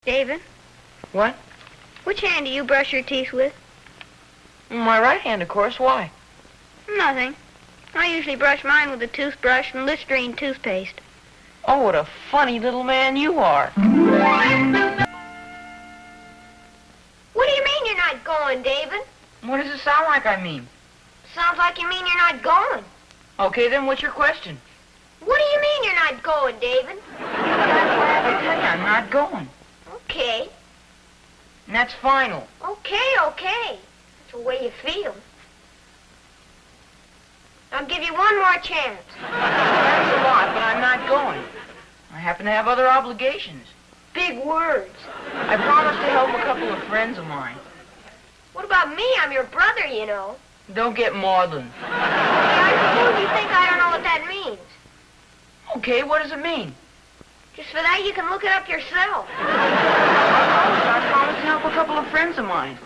David? What? Which hand do you brush your teeth with? My right hand, of course. Why? Nothing. I usually brush mine with a toothbrush and Listerine toothpaste. Oh, what a funny little man you are. What do you mean you're not going, David? What does it sound like I mean? Sounds like you mean you're not going. Okay, then what's your question? What do you mean you're not going, David? That's what I have to tell you. I'm not going. Okay. And that's final. Okay. That's the way you feel. I'll give you one more chance. That's a lot, but I'm not going. I happen to have other obligations. Big words. I promised to help a couple of friends of mine. What about me? I'm your brother, you know. Don't get maudlin. I suppose you think I don't know what that means. Okay, what does it mean? Just for that, you can look it up yourself. I promised to help a couple of friends of mine.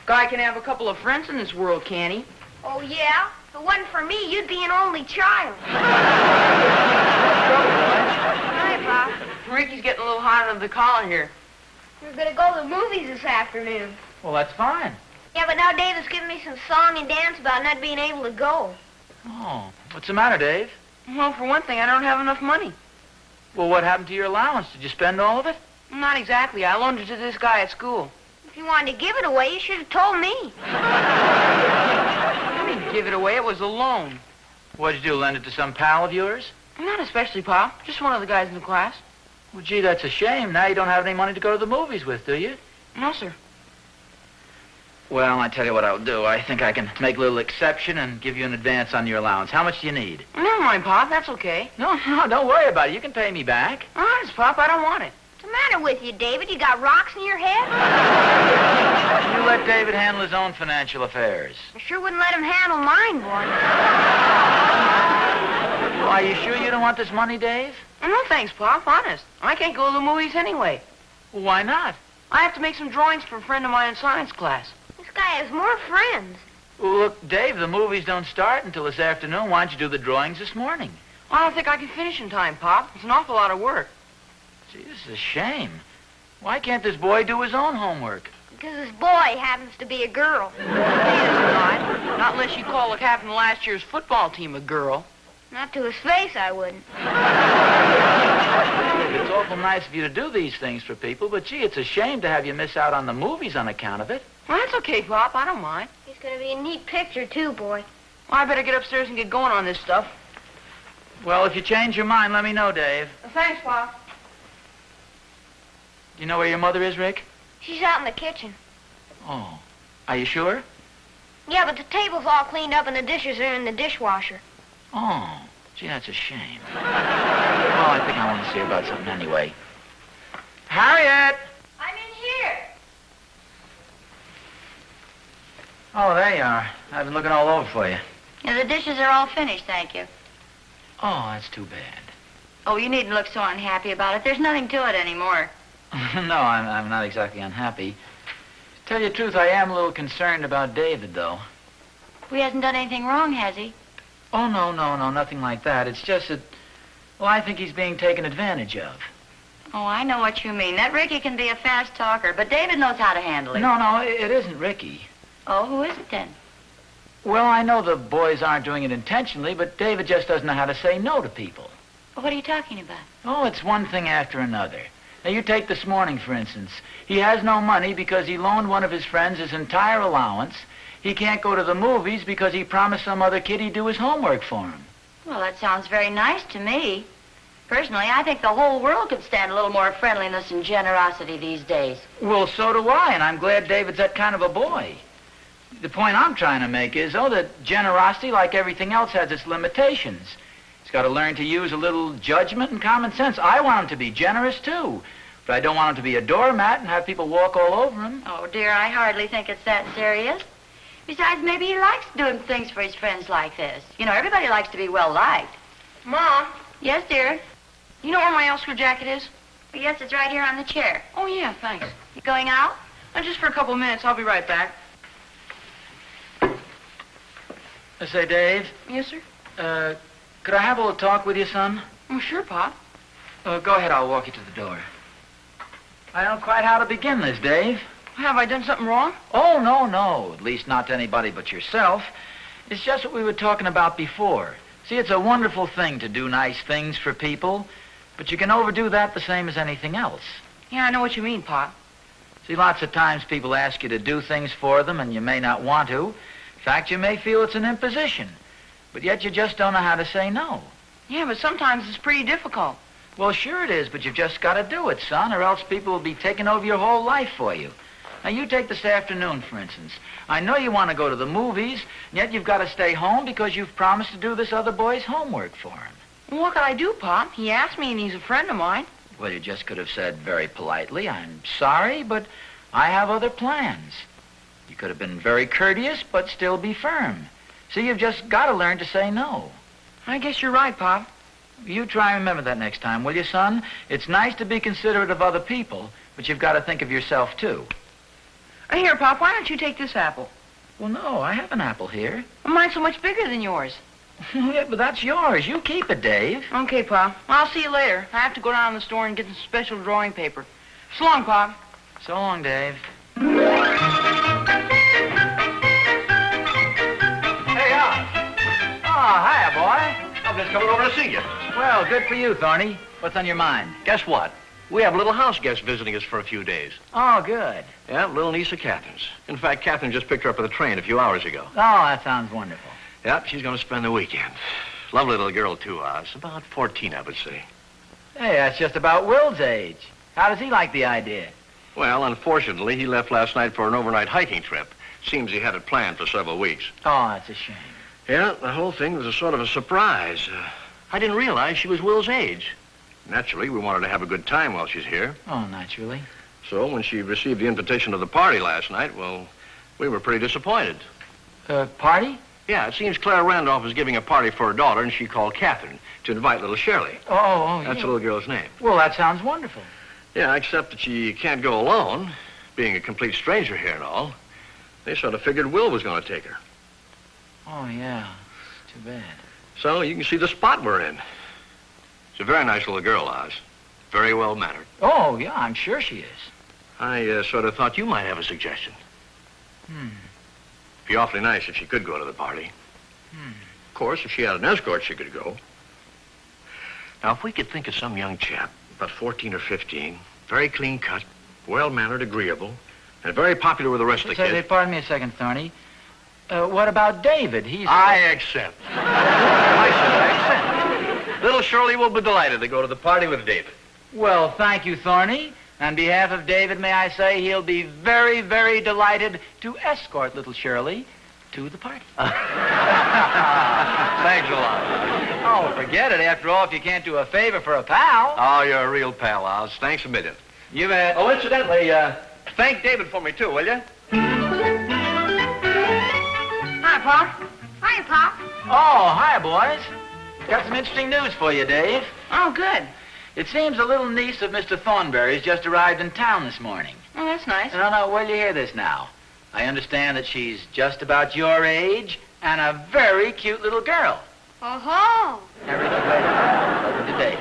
Guy can have a couple of friends in this world, can't he? Oh, yeah? If it wasn't for me, you'd be an only child. Hi, Pop. Ricky's getting a little hot under the collar here. We're going to go to the movies this afternoon. Well, that's fine. Yeah, but now David's giving me some song and dance about not being able to go. Oh, what's the matter, Dave? Well, for one thing, I don't have enough money. Well, what happened to your allowance? Did you spend all of it? Not exactly. I loaned it to this guy at school. If you wanted to give it away, you should have told me. I didn't give it away. It was a loan. What'd you do, lend it to some pal of yours? Not especially, Pop. Just one of the guys in the class. Well, gee, that's a shame. Now you don't have any money to go to the movies with, do you? No, sir. Well, I tell you what I'll do. I think I can make a little exception and give you an advance on your allowance. How much do you need? Never mind, Pop. That's okay. No, don't worry about it. You can pay me back. Honest, Pop, I don't want it. What's the matter with you, David? You got rocks in your head? You let David handle his own financial affairs. I sure wouldn't let him handle mine, boy. Well, are you sure you don't want this money, Dave? No, thanks, Pop. Honest. I can't go to the movies anyway. Well, why not? I have to make some drawings for a friend of mine in science class. This guy has more friends. Well, look, Dave, the movies don't start until this afternoon. Why don't you do the drawings this morning? I don't think I can finish in time, Pop. It's an awful lot of work. Gee, this is a shame. Why can't this boy do his own homework? Because this boy happens to be a girl. He is not. Not unless you call the captain of last year's football team a girl. Not to his face, I wouldn't. It's awful nice of you to do these things for people, but gee, it's a shame to have you miss out on the movies on account of it. Well, that's okay, Pop. I don't mind. It's going to be a neat picture, too, boy. Well, I better get upstairs and get going on this stuff. Well, if you change your mind, let me know, Dave. Thanks, Pop. You know where your mother is, Rick? She's out in the kitchen. Oh. Are you sure? Yeah, but the table's all cleaned up and the dishes are in the dishwasher. Oh. Gee, that's a shame. Well, I think I want to see her about something anyway. Harriet! I'm in here. Oh, there you are. I've been looking all over for you. Yeah, the dishes are all finished, thank you. Oh, that's too bad. Oh, you needn't look so unhappy about it. There's nothing to it anymore. No, I'm not exactly unhappy. To tell you the truth, I am a little concerned about David, though. He hasn't done anything wrong, has he? Oh, no, nothing like that. It's just that, well, I think he's being taken advantage of. Oh, I know what you mean. That Ricky can be a fast talker, but David knows how to handle it. No, it isn't Ricky. Oh, who is it then? Well, I know the boys aren't doing it intentionally, but David just doesn't know how to say no to people. What are you talking about? Oh, it's one thing after another. Now, you take this morning, for instance. He has no money because he loaned one of his friends his entire allowance. He can't go to the movies because he promised some other kid he'd do his homework for him. Well, that sounds very nice to me. Personally, I think the whole world could stand a little more friendliness and generosity these days. Well, so do I, and I'm glad David's that kind of a boy. The point I'm trying to make is, that generosity, like everything else, has its limitations. He's got to learn to use a little judgment and common sense. I want him to be generous, too. But I don't want him to be a doormat and have people walk all over him. Oh, dear, I hardly think it's that serious. Besides, maybe he likes doing things for his friends like this. You know, everybody likes to be well-liked. Mom, Yes, dear? you know where my Elsker jacket is? Yes, it's right here on the chair. Oh, yeah, thanks. You going out? Just for a couple of minutes. I'll be right back. Say, Dave, Yes, sir? could I have a little talk with you, son? Oh, sure, Pop. Go ahead, I'll walk you to the door. I don't quite how to begin this, Dave. Have I done something wrong? Oh, no. At least not to anybody but yourself. It's just what we were talking about before. See, it's a wonderful thing to do nice things for people, but you can overdo that the same as anything else. Yeah, I know what you mean, Pop. See, lots of times people ask you to do things for them and you may not want to. In fact, you may feel it's an imposition, but yet you just don't know how to say no. Yeah, but sometimes it's pretty difficult. Well, sure it is, but you've just got to do it, son, or else people will be taking over your whole life for you. Now, you take this afternoon, for instance. I know you want to go to the movies, and yet you've got to stay home because you've promised to do this other boy's homework for him. Well, what could I do, Pop? He asked me, and he's a friend of mine. Well, you just could have said very politely, I'm sorry, but I have other plans. You could have been very courteous, but still be firm. See, you've just got to learn to say no. I guess you're right, Pop. You try and remember that next time, will you, son? It's nice to be considerate of other people, but you've got to think of yourself, too. Here, Pop, why don't you take this apple? Well, no, I have an apple here. Well, mine's so much bigger than yours. Yeah, but that's yours. You keep it, Dave. Okay, Pop. Well, I'll see you later. I have to go down to the store and get some special drawing paper. So long, Pop. So long, Dave. Hey, Oz. Oh, hiya, boy. I'm just coming over to see you. Well, good for you, Thorny. What's on your mind? Guess what? We have a little house guest visiting us for a few days. Oh, good. Yeah, little niece of Catherine's. In fact, Catherine just picked her up at the train a few hours ago. Oh, that sounds wonderful. Yep, she's going to spend the weekend. Lovely little girl, too, Oz. About 14, I would say. Hey, that's just about Will's age. How does he like the idea? Well, unfortunately, he left last night for an overnight hiking trip. Seems he had it planned for several weeks. Oh, that's a shame. Yeah, the whole thing was a sort of a surprise. I didn't realize she was Will's age. Naturally, we wanted to have a good time while she's here. Oh, naturally. So when she received the invitation to the party last night, well, we were pretty disappointed. Party? Yeah, it seems Claire Randolph is giving a party for her daughter, and she called Catherine to invite little Shirley. Oh, That's yeah. the little girl's name. Well, that sounds wonderful. Yeah, except that she can't go alone, being a complete stranger here and all. They sort of figured Will was going to take her. Oh, yeah. Too bad. So you can see the spot we're in. She's a very nice little girl, Oz. Very well-mannered. Oh, yeah, I'm sure she is. I sort of thought you might have a suggestion. It'd be awfully nice if she could go to the party. Of course, if she had an escort, she could go. Now, if we could think of some young chap, about 14 or 15, very clean-cut, well-mannered, agreeable, and very popular with the rest of the Say, kids. pardon me a second, Thorny. What about David? He's... I accept. I said I accept. Little Shirley will be delighted to go to the party with David. Well, thank you, Thorny. On behalf of David, may I say he'll be very, very delighted to escort little Shirley to the party. Thanks a lot. Oh, forget it. After all, if you can't do a favor for a pal. Oh, you're a real pal, Oz. Thanks a million. You bet. Oh, incidentally, thank David for me, too, will you? Hi, Pop. Hiya, Pop. Oh, hiya, boys. Got some interesting news for you, Dave. Oh, good. It seems a little niece of Mr. Thornberry's just arrived in town this morning. Oh, that's nice. No, where'll you hear this now? I understand that she's just about your age and a very cute little girl. Oh-ho. Everything later today.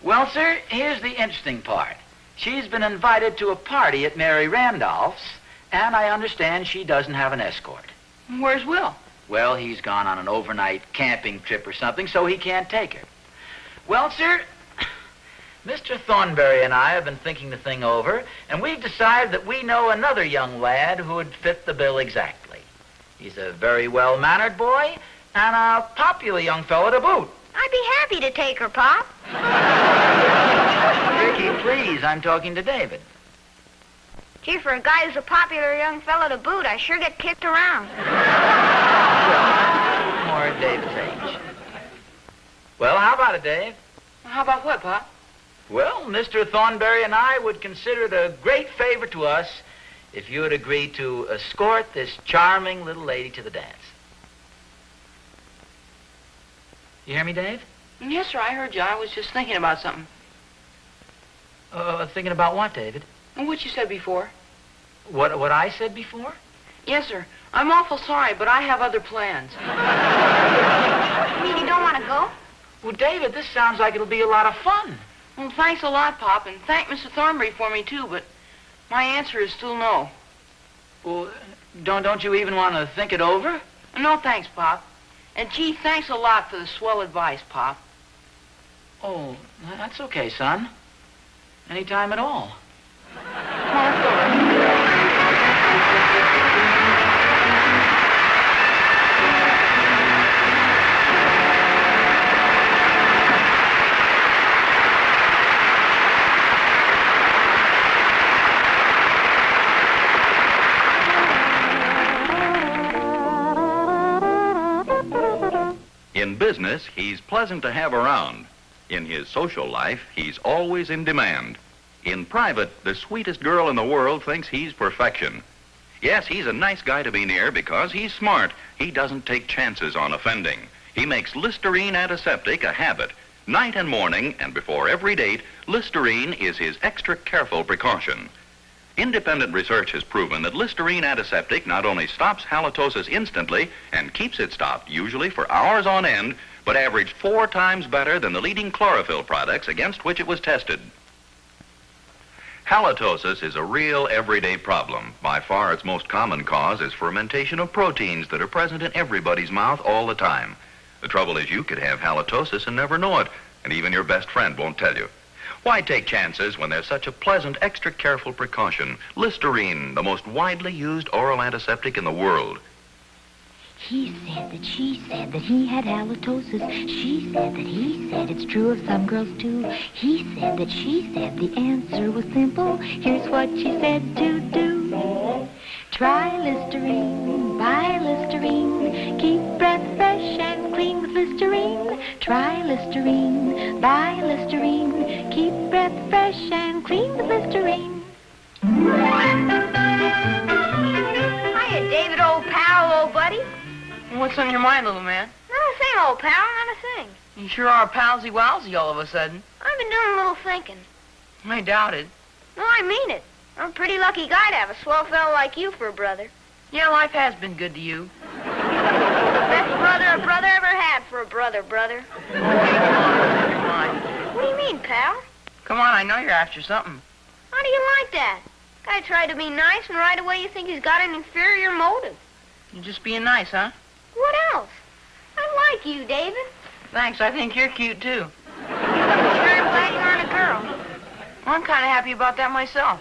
Well, sir, here's the interesting part. She's been invited to a party at Mary Randolph's, and I understand she doesn't have an escort. Where's Will? Well, he's gone on an overnight camping trip or something, so he can't take her. Well, sir, Mr. Thornberry and I have been thinking the thing over, and we've decided that we know another young lad who would fit the bill exactly. He's a very well-mannered boy and a popular young fellow to boot. I'd be happy to take her, Pop. Ricky, please, I'm talking to David. Gee, for a guy who's a popular young fellow to boot, I sure get kicked around. More at David's age. Well, how about it, Dave? How about what, Pop? Well, Mr. Thornberry and I would consider it a great favor to us if you would agree to escort this charming little lady to the dance. You hear me, Dave? Yes, sir, I heard you. I was just thinking about something. Thinking about what, David? What you said before. What I said before? Yes, sir. I'm awful sorry, but I have other plans. You mean you don't want to go? Well, David, this sounds like it'll be a lot of fun. Well, thanks a lot, Pop, and thank Mr. Thornbury for me, too, but my answer is still no. Well, don't you even want to think it over? No, thanks, Pop. And, gee, thanks a lot for the swell advice, Pop. Oh, that's okay, son. Anytime at all. Come on, let's go. In business, he's pleasant to have around. In his social life, he's always in demand. In private, the sweetest girl in the world thinks he's perfection. Yes, he's a nice guy to be near because he's smart. He doesn't take chances on offending. He makes Listerine antiseptic a habit. Night and morning, and before every date, Listerine is his extra careful precaution. Independent research has proven that Listerine antiseptic not only stops halitosis instantly and keeps it stopped, usually for hours on end, but averaged 4 times better than the leading chlorophyll products against which it was tested. Halitosis is a real everyday problem. By far its most common cause is fermentation of proteins that are present in everybody's mouth all the time. The trouble is you could have halitosis and never know it, and even your best friend won't tell you. Why take chances when there's such a pleasant, extra careful precaution? Listerine, the most widely used oral antiseptic in the world. He said that she said that he had halitosis. She said that he said it's true of some girls too. He said that she said the answer was simple. Here's what she said to do. Try Listerine, buy Listerine, keep breath fresh and clean with Listerine. Try Listerine, buy Listerine, keep breath fresh and clean with Listerine. Hiya, David, old pal, old buddy. What's on your mind, little man? Not a thing, old pal, not a thing. You sure are palsy-walsy all of a sudden. I've been doing a little thinking. I doubt it. No, I mean it. I'm a pretty lucky guy to have a swell fellow like you for a brother. Yeah, life has been good to you. Best brother a brother ever had for a brother. Okay, come on. What do you mean, pal? Come on, I know you're after something. How do you like that? Guy tried to be nice, and right away you think he's got an inferior motive. You're just being nice, huh? What else? I like you, David. Thanks, I think you're cute, too. Sure I'm glad you aren't a girl. Well, I'm kind of happy about that myself.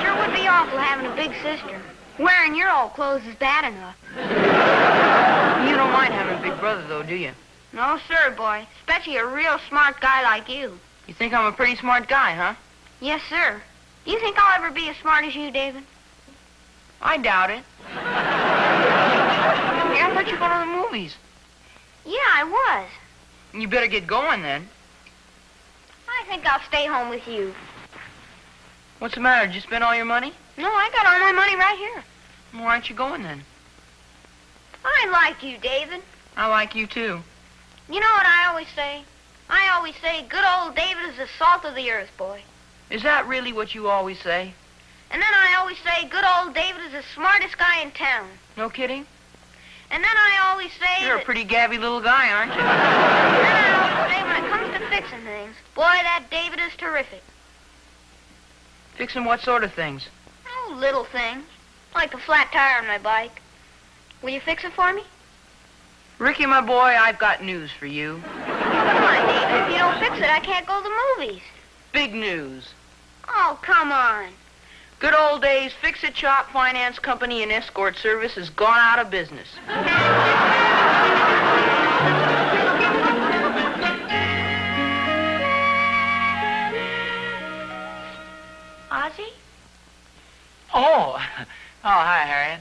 Sure would be awful having a big sister. Wearing your old clothes is bad enough. You don't mind having a big brother, though, do you? No, sir, boy. Especially a real smart guy like you. You think I'm a pretty smart guy, huh? Yes, sir. Do you think I'll ever be as smart as you, David? I doubt it. Hey, I thought you were going to the movies. Yeah, I was. You better get going, then. I think I'll stay home with you. What's the matter? Did you spend all your money? No, I got all my money right here. Well, why aren't you going, then? I like you, David. I like you, too. You know what I always say? I always say good old David is the salt of the earth, boy. Is that really what you always say? And then I always say good old David is the smartest guy in town. No kidding? And then I always say You're a pretty gabby little guy, aren't you? And then I always say when it comes to fixing things, boy, that David is terrific. Fixing what sort of things? Oh, little things. Like a flat tire on my bike. Will you fix it for me? Ricky, my boy, I've got news for you. Come on, David. If you don't fix it, I can't go to the movies. Big news. Oh, come on. Good old days, Fix-It Shop Finance Company and Escort Service has gone out of business. Ozzie? Oh, hi, Harriet.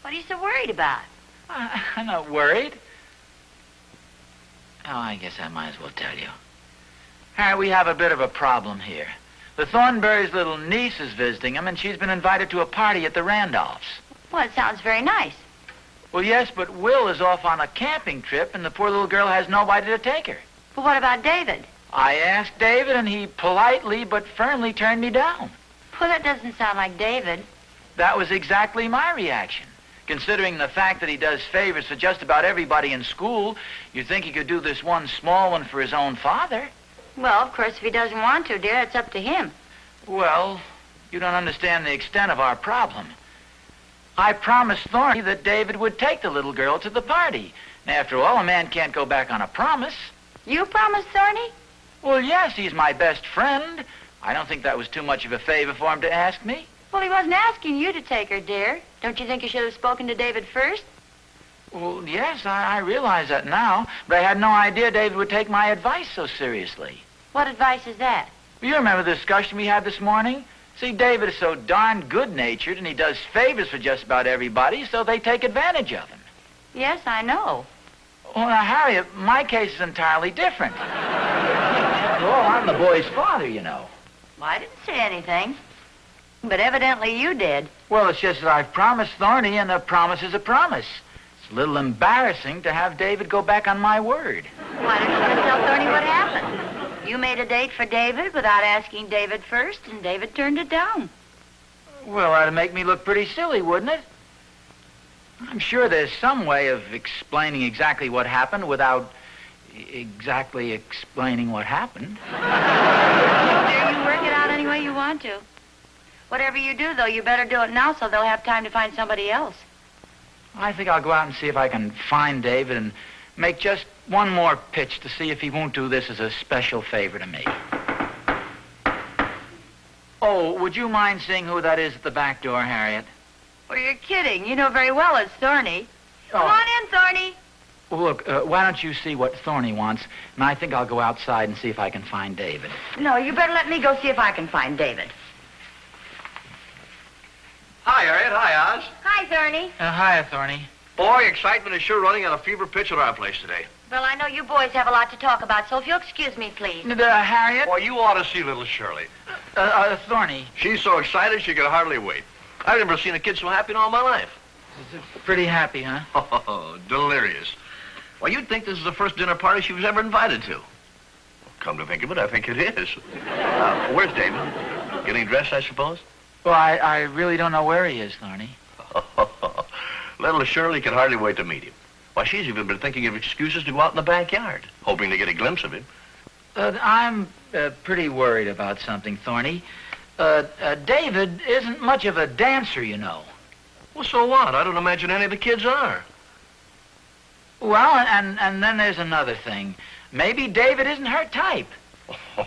What are you so worried about? I'm not worried. Oh, I guess I might as well tell you. Harriet, we have a bit of a problem here. The Thornberry's little niece is visiting him, and she's been invited to a party at the Randolphs. Well, it sounds very nice. Well, yes, but Will is off on a camping trip, and the poor little girl has nobody to take her. But what about David? I asked David, and he politely but firmly turned me down. Well, that doesn't sound like David. That was exactly my reaction. Considering the fact that he does favors for just about everybody in school, you'd think he could do this one small one for his own father. Well, of course, if he doesn't want to, dear, it's up to him. Well, you don't understand the extent of our problem. I promised Thorny that David would take the little girl to the party. And after all, a man can't go back on a promise. You promised, Thorny? Well, yes, he's my best friend. I don't think that was too much of a favor for him to ask me. Well, he wasn't asking you to take her, dear. Don't you think you should have spoken to David first? Well, yes, I realize that now, but I had no idea David would take my advice so seriously. What advice is that? You remember the discussion we had this morning? See, David is so darn good-natured, and he does favors for just about everybody, so they take advantage of him. Yes, I know. Well, now, Harriet, my case is entirely different. Well, I'm the boy's father, you know. Well, I didn't say anything. But evidently you did. Well, it's just that I've promised Thorny, and a promise is a promise. It's a little embarrassing to have David go back on my word. Why don't you just tell Thorny what happened? You made a date for David without asking David first, and David turned it down. Well, that'd make me look pretty silly, wouldn't it? I'm sure there's some way of explaining exactly what happened without exactly explaining what happened. Dear, you work it out any way you want to. Whatever you do, though, you better do it now so they'll have time to find somebody else. I think I'll go out and see if I can find David and make just one more pitch to see if he won't do this as a special favor to me. Oh, would you mind seeing who that is at the back door, Harriet? Well, you're kidding. You know very well it's Thorny. Oh. Come on in, Thorny. Well, look, why don't you see what Thorny wants, and I think I'll go outside and see if I can find David. No, you better let me go see if I can find David. Hi, Harriet. Hi, Oz. Hi, Thorny. Hiya, Thorny. Boy, excitement is sure running at a fever pitch at our place today. Well, I know you boys have a lot to talk about, so if you'll excuse me, please. Harriet? Boy, you ought to see little Shirley. Thorny. She's so excited she can hardly wait. I've never seen a kid so happy in all my life. Pretty happy, huh? Oh, delirious. Well, you'd think this is the first dinner party she was ever invited to. Come to think of it, I think it is. Where's David? Getting dressed, I suppose? Well, I really don't know where he is, Thorny. Little Shirley can hardly wait to meet him. Why, she's even been thinking of excuses to go out in the backyard, hoping to get a glimpse of him. I'm pretty worried about something, Thorny. David isn't much of a dancer, you know. Well, so what? I don't imagine any of the kids are. Well, and then there's another thing. Maybe David isn't her type.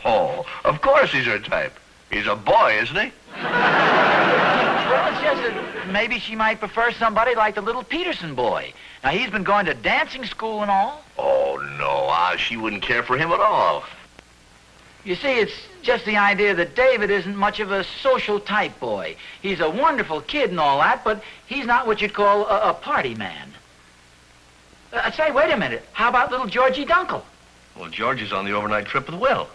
Oh, of course he's her type. He's a boy, isn't he? Well, it's just that maybe she might prefer somebody like the little Peterson boy. Now, he's been going to dancing school and all. Oh, no, she wouldn't care for him at all. You see, it's just the idea that David isn't much of a social type boy. He's a wonderful kid and all that, but he's not what you'd call a party man. Say, wait a minute. How about little Georgie Dunkel? Well, Georgie's on the overnight trip with Will.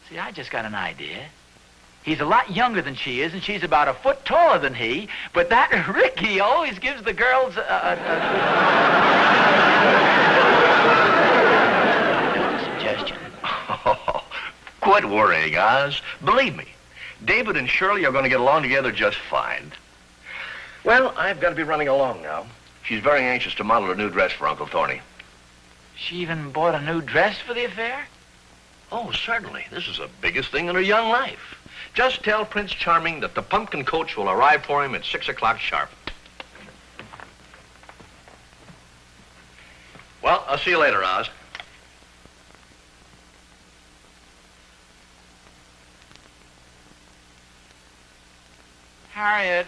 See, I just got an idea. He's a lot younger than she is, and she's about a foot taller than he, but that Ricky always gives the girls just a suggestion. Quit worrying, Oz. Believe me, David and Shirley are going to get along together just fine. Well, I've got to be running along now. She's very anxious to model a new dress for Uncle Thorny. She even bought a new dress for the affair? Oh, certainly. This is the biggest thing in her young life. Just tell Prince Charming that the pumpkin coach will arrive for him at 6 o'clock sharp. Well, I'll see you later, Oz. Harriet.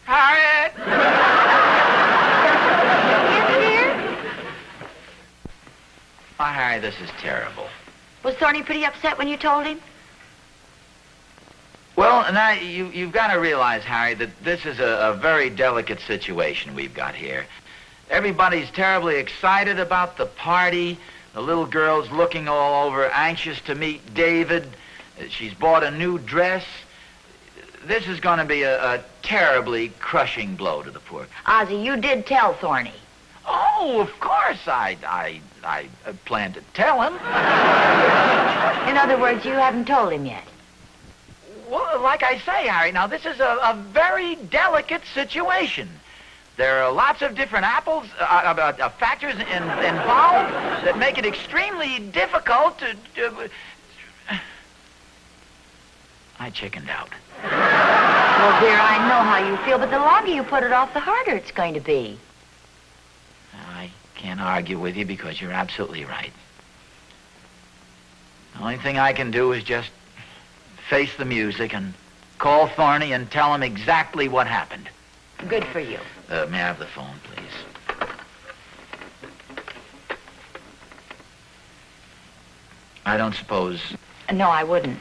Harriet! Oh, Harry, this is terrible. Was Thorny pretty upset when you told him? Well, now, you've got to realize, Harry, that this is a very delicate situation we've got here. Everybody's terribly excited about the party. The little girl's looking all over, anxious to meet David. She's bought a new dress. This is going to be a terribly crushing blow to the poor. Ozzie, you did tell Thorny. Oh, of course I plan to tell him. In other words, you haven't told him yet. Well, like I say, Harry, now this is a very delicate situation. There are lots of different factors involved that make it extremely difficult to... I chickened out. Well, dear, I know how you feel, but the longer you put it off, the harder it's going to be. I can't argue with you because you're absolutely right. The only thing I can do is just face the music and call Thorny and tell him exactly what happened. Good for you. May I have the phone, please? I don't suppose... No, I wouldn't.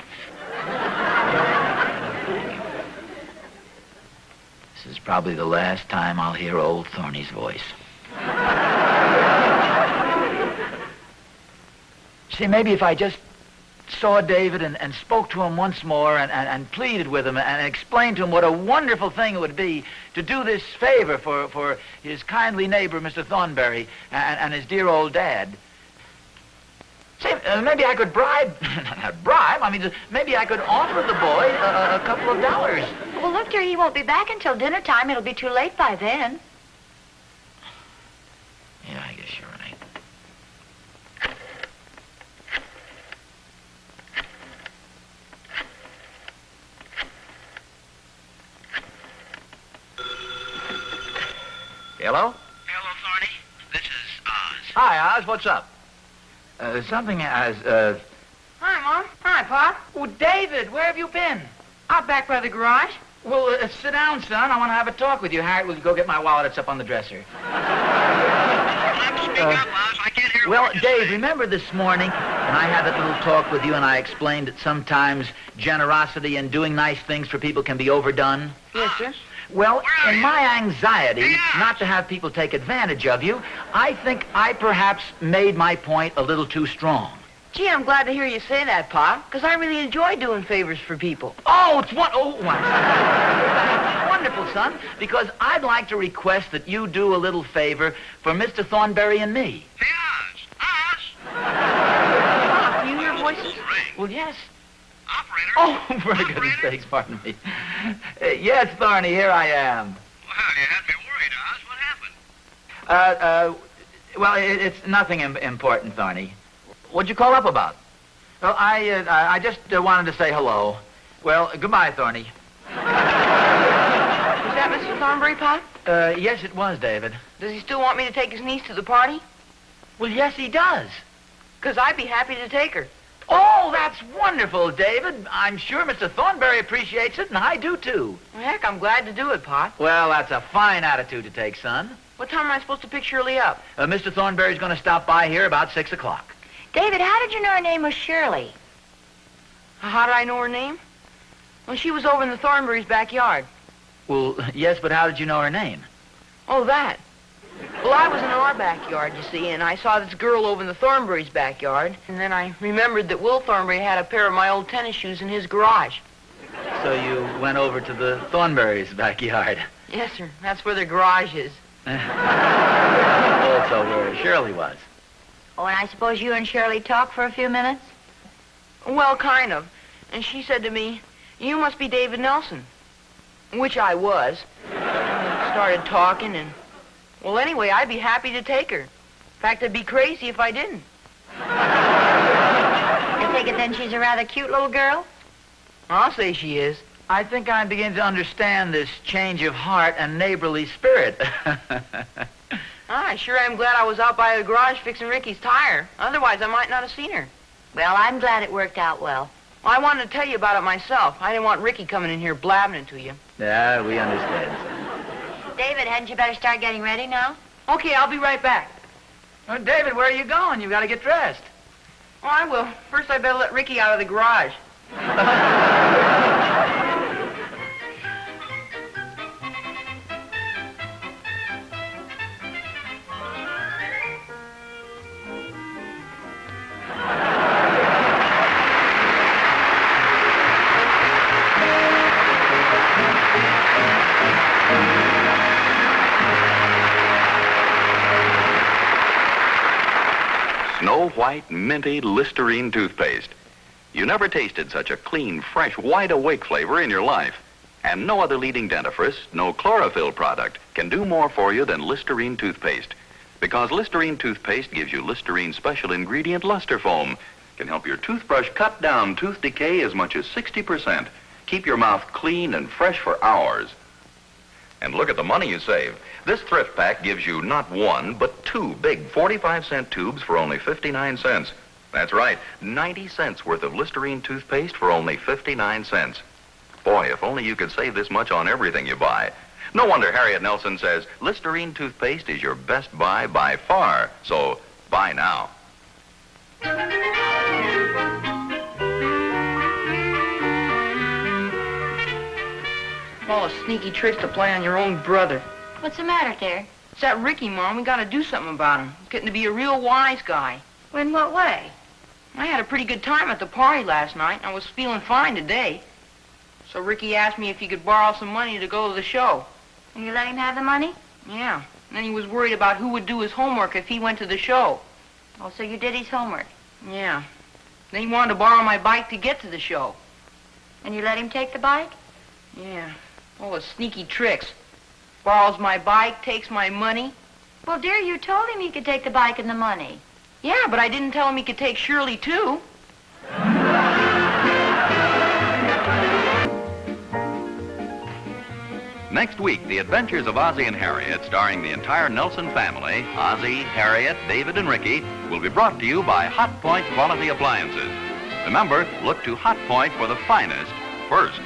This is probably the last time I'll hear old Thorny's voice. See, maybe if I just saw David and spoke to him once more and pleaded with him and explained to him what a wonderful thing it would be to do this favor for his kindly neighbor, Mr. Thornberry, and his dear old dad. Say, maybe I could bribe, not bribe, maybe I could offer the boy a couple of dollars. Well, look, dear, he won't be back until dinner time. It'll be too late by then. Yeah, I guess you're right. Hello? Hello, Thorny. This is Oz. Hi, Oz. What's up? Something as, Hi, Mom. Hi, Pop. Oh, David, where have you been? Out back by the garage. Well, sit down, son. I want to have a talk with you. Harriet, will you go get my wallet? It's up on the dresser. Speak up, Oz. I can't hear Well, what you're Dave, saying. remember this morning when I had that little talk with you and I explained that sometimes generosity and doing nice things for people can be overdone? Yes, sir. Well, Where are in you? my anxiety Yeah. not to have people take advantage of you, I think I perhaps made my point a little too strong. Gee, I'm glad to hear you say that, Pop, because I really enjoy doing favors for people. Oh, it's wonderful, son, because I'd like to request that you do a little favor for Mr. Thornberry and me. Hey, Oz. Oz. Pop, do you hear voices? Ring. Well, yes. Operator. Oh, for goodness sakes, pardon me. Yes, Thorny, here I am. Well, you had me worried, Oz. What happened? Well, it's nothing important, Thorny. What'd you call up about? Well, I just wanted to say hello. Well, goodbye, Thorny. Was that Mr. Thornberry, Pop? Yes, it was, David. Does he still want me to take his niece to the party? Well, yes, he does. Because I'd be happy to take her. Oh, that's wonderful, David. I'm sure Mr. Thornberry appreciates it, and I do, too. Well, heck, I'm glad to do it, Pop. Well, that's a fine attitude to take, son. What time am I supposed to pick Shirley up? Mr. Thornberry's going to stop by here about 6 o'clock. David, how did you know her name was Shirley? How did I know her name? Well, she was over in the Thornberry's backyard. Well, yes, but how did you know her name? Oh, that. Well, I was in our backyard, you see, and I saw this girl over in the Thornberry's backyard, and then I remembered that Will Thornberry had a pair of my old tennis shoes in his garage. So you went over to the Thornberry's backyard. Yes, sir. That's where their garage is. Also where Shirley was. Oh, and I suppose you and Shirley talked for a few minutes? Well, kind of. And she said to me, "You must be David Nelson." Which I was. And started talking and... Well, anyway, I'd be happy to take her. In fact, I'd be crazy if I didn't. I take it then she's a rather cute little girl? I'll say she is. I think I'm beginning to understand this change of heart and neighborly spirit. I sure am glad I was out by the garage fixing Ricky's tire. Otherwise, I might not have seen her. Well, I'm glad it worked out well. Well, I wanted to tell you about it myself. I didn't want Ricky coming in here blabbing it to you. Yeah, we understand. David, hadn't you better start getting ready now? Okay, I'll be right back. David, where are you going? You've got to get dressed. Oh, I will. First, I better let Ricky out of the garage. Snow White Minty Listerine toothpaste. You never tasted such a clean, fresh, wide-awake flavor in your life. And no other leading dentifrice, no chlorophyll product, can do more for you than Listerine toothpaste. Because Listerine toothpaste gives you Listerine's special ingredient, luster foam. Can help your toothbrush cut down tooth decay as much as 60%. Keep your mouth clean and fresh for hours. And look at the money you save. This thrift pack gives you not one, but two big 45-cent tubes for only 59 cents. That's right, 90 cents worth of Listerine toothpaste for only 59 cents. Boy, if only you could save this much on everything you buy. No wonder Harriet Nelson says Listerine toothpaste is your best buy by far. So, buy now. All the sneaky tricks to play on your own brother. What's the matter, dear? It's that Ricky, Mom. We gotta do something about him. He's getting to be a real wise guy. In what way? I had a pretty good time at the party last night. I was feeling fine today. So Ricky asked me if he could borrow some money to go to the show. And you let him have the money? Yeah. And then he was worried about who would do his homework if he went to the show. Oh, so you did his homework. Yeah. Then he wanted to borrow my bike to get to the show. And you let him take the bike? Yeah. All the sneaky tricks. Borrows my bike, takes my money. Well, dear, you told him he could take the bike and the money. Yeah, but I didn't tell him he could take Shirley, too. Next week, The Adventures of Ozzie and Harriet, starring the entire Nelson family, Ozzie, Harriet, David, and Ricky, will be brought to you by Hot Point Quality Appliances. Remember, look to Hot Point for the finest first.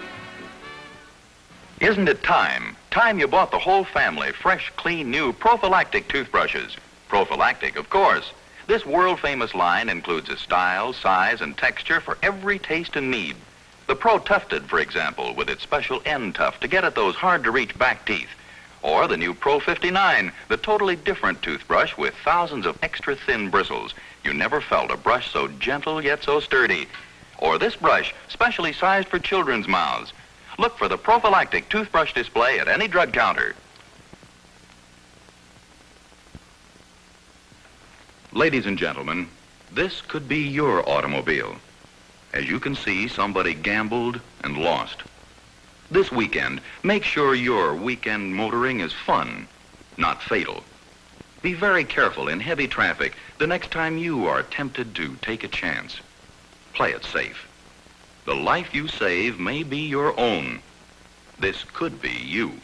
Isn't it time? Time you bought the whole family fresh, clean, new prophylactic toothbrushes. Prophylactic, of course. This world-famous line includes a style, size, and texture for every taste and need. The Pro Tufted, for example, with its special end tuft to get at those hard-to-reach back teeth. Or the new Pro 59, the totally different toothbrush with thousands of extra thin bristles. You never felt a brush so gentle yet so sturdy. Or this brush, specially sized for children's mouths. Look for the prophylactic toothbrush display at any drug counter. Ladies and gentlemen, this could be your automobile. As you can see, somebody gambled and lost. This weekend, make sure your weekend motoring is fun, not fatal. Be very careful in heavy traffic the next time you are tempted to take a chance. Play it safe. The life you save may be your own. This could be you.